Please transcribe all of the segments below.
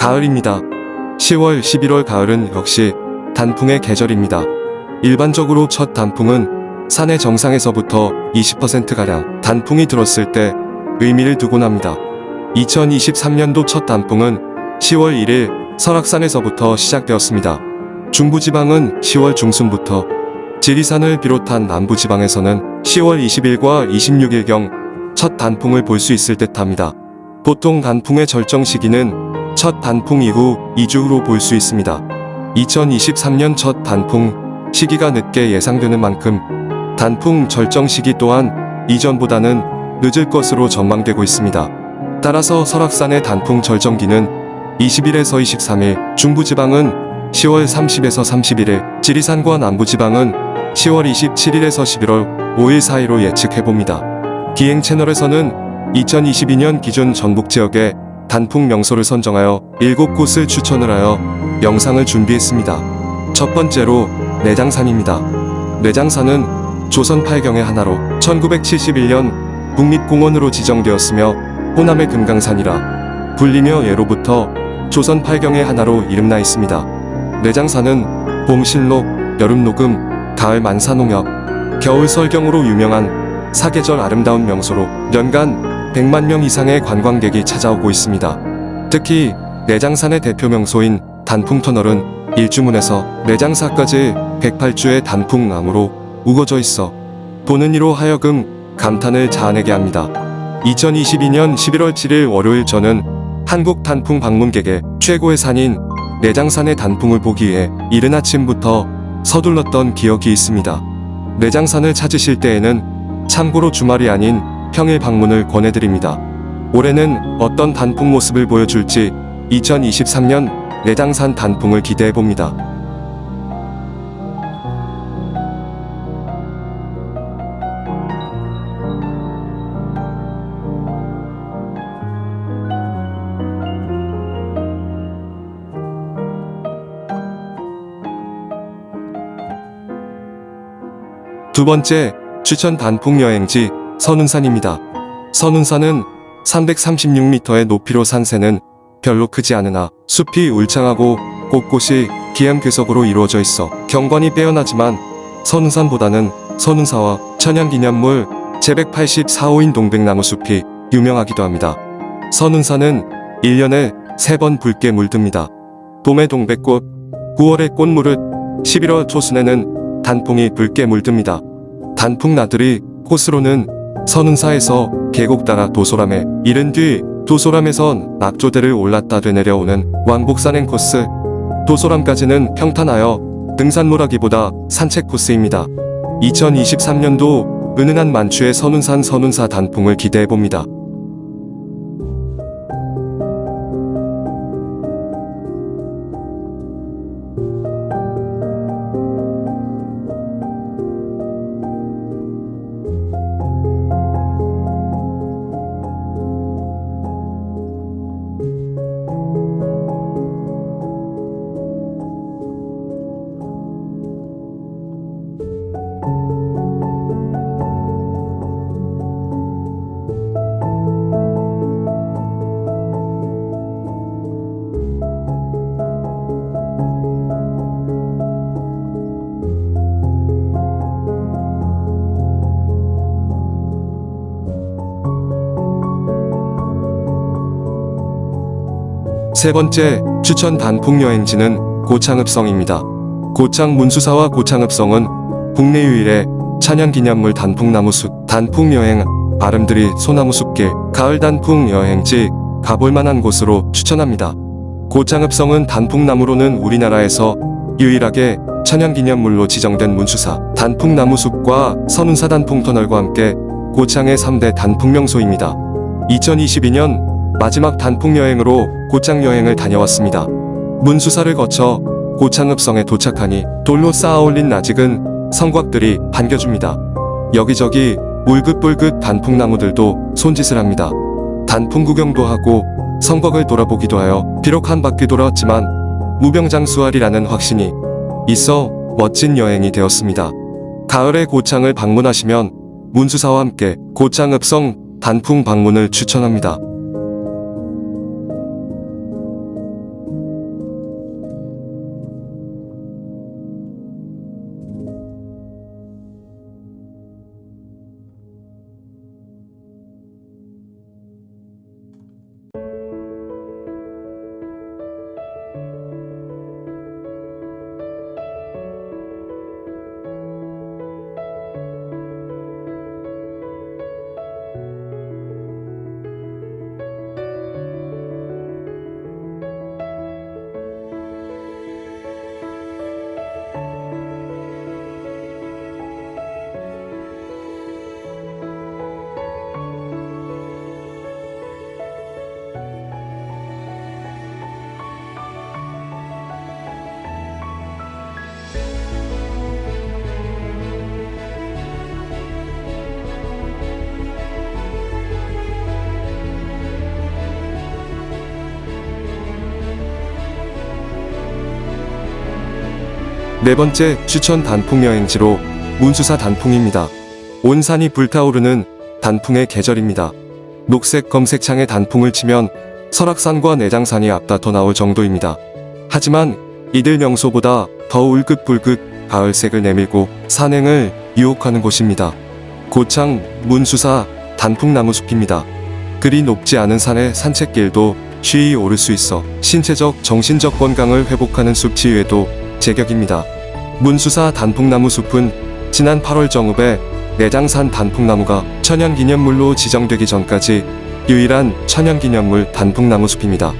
가을입니다. 10월, 11월 가을은 역시 단풍의 계절입니다. 일반적으로 첫 단풍은 산의 정상에서부터 20%가량 단풍이 들었을 때 의미를 두곤 합니다. 2023년도 첫 단풍은 10월 1일 설악산에서부터 시작되었습니다. 중부지방은 10월 중순부터, 지리산을 비롯한 남부지방에서는 10월 20일과 26일경 첫 단풍을 볼 수 있을 듯합니다. 보통 단풍의 절정 시기는 첫 단풍 이후 2주 후로 볼 수 있습니다. 2023년 첫 단풍 시기가 늦게 예상되는 만큼 단풍 절정 시기 또한 이전보다는 늦을 것으로 전망되고 있습니다. 따라서 설악산의 단풍 절정기는 20일에서 23일, 중부지방은 10월 30에서 31일, 지리산과 남부지방은 10월 27일에서 11월 5일 사이로 예측해봅니다. 기행 채널에서는 2022년 기준 전북 지역의 단풍 명소를 선정하여 7곳을 추천을 하여 영상을 준비했습니다. 첫 번째로 내장산입니다. 내장산은 조선 8경의 하나로 1971년 국립공원으로 지정되었으며 호남의 금강산이라 불리며 예로부터 조선 8경의 하나로 이름나 있습니다. 내장산은 봄 신록, 여름 녹음, 가을 만사농협, 겨울 설경으로 유명한 사계절 아름다운 명소로 연간 100만 명 이상의 관광객이 찾아오고 있습니다. 특히 내장산의 대표 명소인 단풍터널은 일주문에서 내장사까지 108주의 단풍나무로 우거져 있어 보는 이로 하여금 감탄을 자아내게 합니다. 2022년 11월 7일 월요일 저는 한국 단풍 방문객의 최고의 산인 내장산의 단풍을 보기 위해 이른 아침부터 서둘렀던 기억이 있습니다. 내장산을 찾으실 때에는 참고로 주말이 아닌 평일 방문을 권해드립니다. 올해는 어떤 단풍 모습을 보여줄지 2023년 내장산 단풍을 기대해봅니다. 두 번째 추천 단풍 여행지 선운산입니다. 선운산은 336m의 높이로 산세는 별로 크지 않으나 숲이 울창하고 곳곳이 기암괴석으로 이루어져 있어 경관이 빼어나지만 선운산보다는 선운사와 천연기념물 제184호인 동백나무 숲이 유명하기도 합니다. 선운산은 1년에 3번 붉게 물듭니다. 봄에 동백꽃, 9월에 꽃무릇, 11월 초순에는 단풍이 붉게 물듭니다. 단풍 나들이 코스로는 선운사에서 계곡 따라 도소람에 이른 뒤 도소람에선 낙조대를 올랐다 되내려오는 왕복산행 코스, 도소람까지는 평탄하여 등산로라기보다 산책 코스입니다. 2023년도 은은한 만추의 선운산 선운사 단풍을 기대해봅니다. 세 번째 추천 단풍 여행지는 고창읍성입니다. 고창 문수사와 고창읍성은 국내 유일의 천연기념물 단풍나무숲, 단풍여행, 아름드리 소나무숲길, 가을 단풍 여행지 가볼만한 곳으로 추천합니다. 고창읍성은 단풍나무로는 우리나라에서 유일하게 천연기념물로 지정된 문수사, 단풍나무숲과 선운사 단풍터널과 함께 고창의 3대 단풍명소입니다. 2022년 마지막 단풍 여행으로 고창 여행을 다녀왔습니다. 문수사를 거쳐 고창읍성에 도착하니 돌로 쌓아올린 낯익은 성곽들이 반겨줍니다. 여기저기 울긋불긋 단풍나무들도 손짓을 합니다. 단풍 구경도 하고 성곽을 돌아보기도 하여 비록 한 바퀴 돌아왔지만 무병장수하리라는 확신이 있어 멋진 여행이 되었습니다. 가을에 고창을 방문하시면 문수사와 함께 고창읍성 단풍 방문을 추천합니다. 네 번째 추천 단풍 여행지로 문수사 단풍입니다. 온 산이 불타오르는 단풍의 계절입니다. 녹색 검색창에 단풍을 치면 설악산과 내장산이 앞다퉈 나올 정도입니다. 하지만 이들 명소보다 더 울긋불긋 가을색을 내밀고 산행을 유혹하는 곳입니다. 고창 문수사 단풍나무숲입니다. 그리 높지 않은 산의 산책길도 쉬이 오를 수 있어 신체적 정신적 건강을 회복하는 숲치유에도 제격입니다. 문수사 단풍나무숲은 지난 8월 정읍에 내장산 단풍나무가 천연기념물로 지정되기 전까지 유일한 천연기념물 단풍나무숲입니다.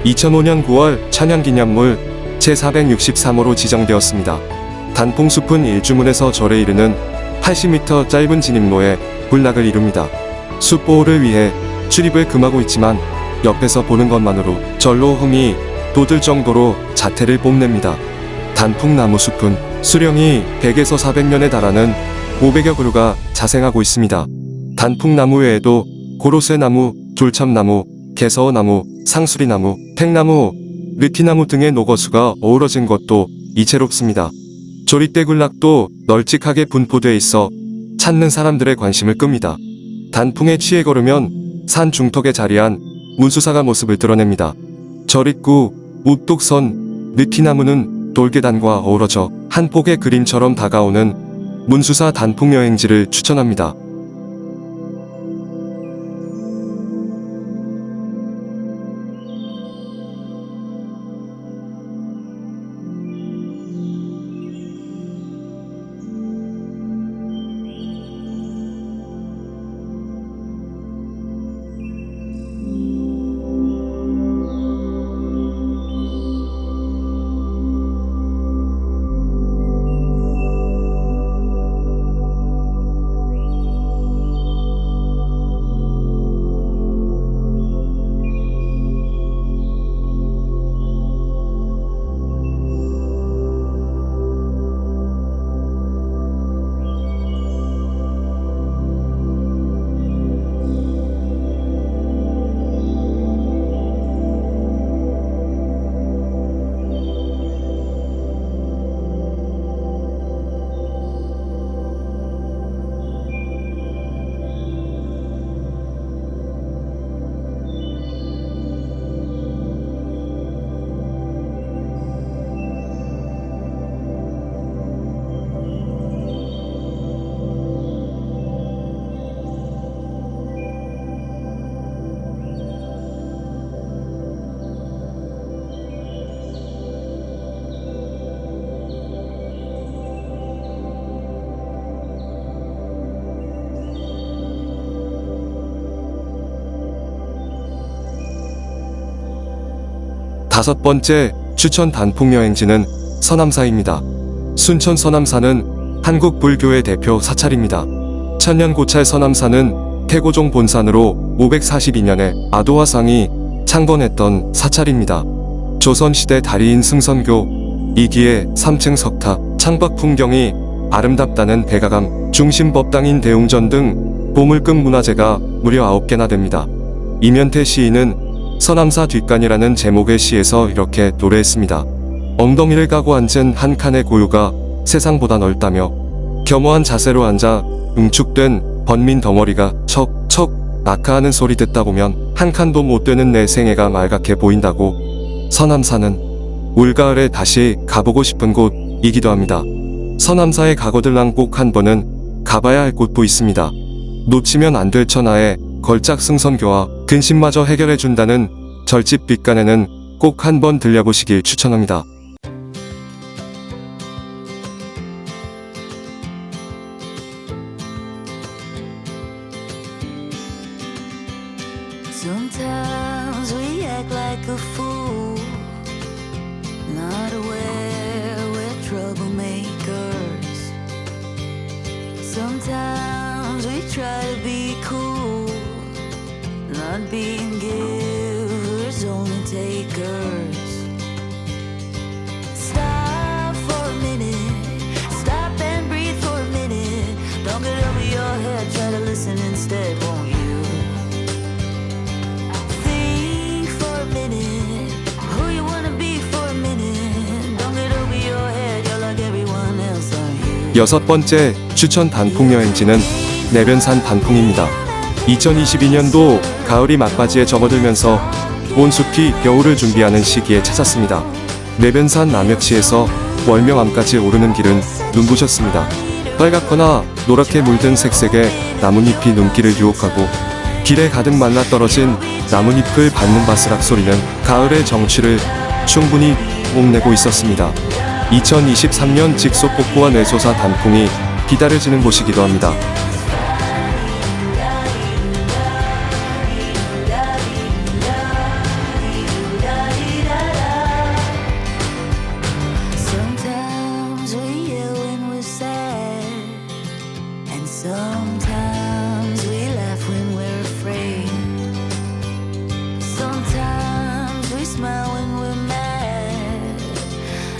2005년 9월 천연기념물 제463호로 지정되었습니다. 단풍숲은 일주문에서 절에 이르는 80m 짧은 진입로에 군락을 이룹니다. 숲 보호를 위해 출입을 금하고 있지만 옆에서 보는 것만으로 절로 흥이 돋을 정도로 자태를 뽐냅니다. 단풍나무 숲은 수령이 100에서 400년에 달하는 500여 그루가 자생하고 있습니다. 단풍나무 외에도 고로쇠나무, 졸참나무, 개서나무, 상수리나무, 팽나무, 느티나무 등의 녹어수가 어우러진 것도 이채롭습니다. 조리대 군락도 널찍하게 분포돼 있어 찾는 사람들의 관심을 끕니다. 단풍에 취해 걸으면 산 중턱에 자리한 문수사가 모습을 드러냅니다. 절입구 우뚝선 느티나무는 돌계단과 어우러져 한 폭의 그림처럼 다가오는 문수사 단풍 여행지를 추천합니다. 다섯 번째 추천 단풍 여행지는 서남사입니다. 순천 서남사는 한국 불교의 대표 사찰입니다. 천년고찰 서남사는 태고종 본산으로 542년에 아도화상이 창건했던 사찰입니다. 조선시대 다리인 승선교 2기의 3층 석탑, 창밖 풍경이 아름답다는 백아감, 중심법당인 대웅전 등 보물급 문화재가 무려 9개나 됩니다. 이면태 시인은 서남사 뒷간이라는 제목의 시에서 이렇게 노래했습니다. 엉덩이를 까고 앉은 한 칸의 고유가 세상보다 넓다며 겸허한 자세로 앉아 응축된 번민 덩어리가 척척 낙하하는 소리 듣다 보면 한 칸도 못 되는 내 생애가 말갛게 보인다고. 서남사는 올가을에 다시 가보고 싶은 곳이기도 합니다. 서남사에 가거들랑 꼭 한 번은 가봐야 할 곳도 있습니다. 놓치면 안 될 천하의 걸작 승선교와 근심마저 해결해준다는 절집 뒷간에는 꼭 한번 들려보시길 추천합니다. Sometimes we act like a fool, not aware we're troublemakers. Sometimes we try to be cool, not being givers, only takers. Stop for a minute, stop and breathe for a minute. Don't get over your head, try to listen instead, won't you? Think for a minute, who you wanna be for a minute. Don't get over your head, you're like every 6번째 추천 단풍 여행지는 내변산 단풍입니다. 2022년도 가을이 막바지에 접어들면서 온 숲이 겨울을 준비하는 시기에 찾았습니다. 내변산 남역시에서 월명암까지 오르는 길은 눈부셨습니다. 빨갛거나 노랗게 물든 색색의 나뭇잎이 눈길을 유혹하고 길에 가득 말라 떨어진 나뭇잎을 밟는 바스락 소리는 가을의 정취를 충분히 뽐내고 있었습니다. 2023년 직속 복부와 뇌소사 단풍이 기다려지는 곳이기도 합니다. Sometimes we yell when we're sad, and sometimes we laugh when we're afraid. Sometimes we smile when we're mad,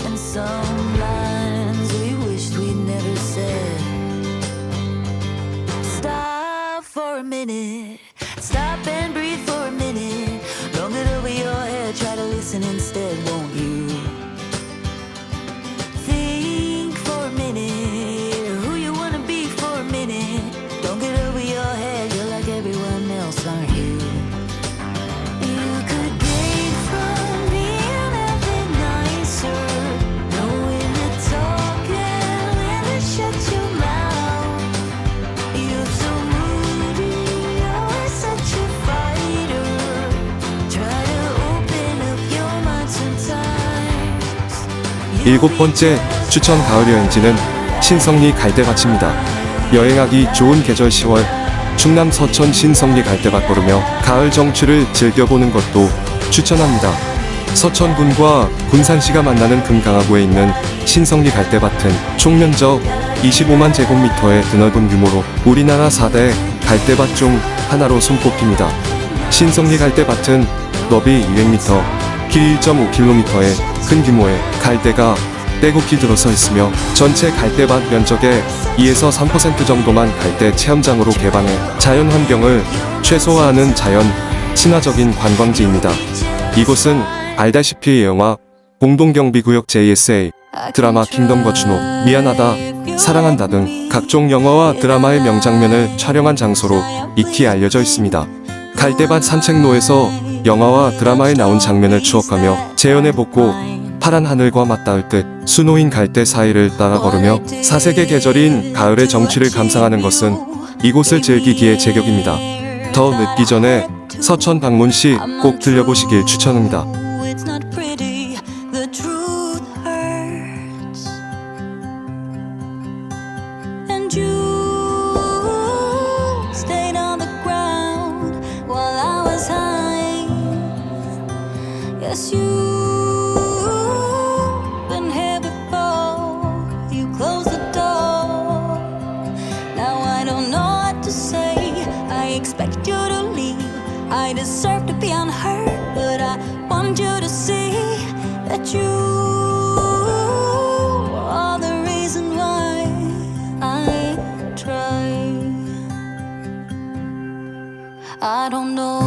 and some lines we wished we'd never said. Stop for a minute, stop and breathe for a minute. Long it over your head, try to listen instead, won't you? Think for a minute who you wanna be for a minute. Don't get over your head, you're like everyone else, aren't you? You could gain from being nothing nicer, knowing to talk and when to shut your mouth. You're so moody, always such a fighter. Try to open up your mind sometimes. 7번째 추천 가을 여행지는 신성리 갈대밭입니다. 여행하기 좋은 계절 10월 충남 서천 신성리 갈대밭 걸으며 가을 정취를 즐겨보는 것도 추천합니다. 서천군과 군산시가 만나는 금강하구에 있는 신성리 갈대밭은 총 면적 25만 제곱미터의 드넓은 규모로 우리나라 4대 갈대밭 중 하나로 손꼽힙니다. 신성리 갈대밭은 너비 200m, 길 1.5km의 큰 규모의 갈대가 떼곡히 들어서 있으며 전체 갈대밭 면적의 2에서 3% 정도만 갈대 체험장으로 개방해 자연 환경을 최소화하는 자연 친화적인 관광지입니다. 이곳은 알다시피 영화 공동경비구역 JSA, 드라마 킹덤과 준호, 미안하다, 사랑한다 등 각종 영화와 드라마의 명장면을 촬영한 장소로 익히 알려져 있습니다. 갈대밭 산책로에서 영화와 드라마에 나온 장면을 추억하며 재현해 보고 파란 하늘과 맞닿을 듯 수놓인 갈대 사이를 따라 걸으며 사색의 계절인 가을의 정취를 감상하는 것은 이곳을 즐기기에 제격입니다. 더 늦기 전에 서천 방문 시 꼭 들려보시길 추천합니다. It's not pretty, the truth hurts. And you stayed on the ground while I was high. Yes, you've been here before. You closed the door. Now I don't know what to say. I expect you to leave. I deserve to be unheard, but I want you to see that you are the reason why I try. I don't know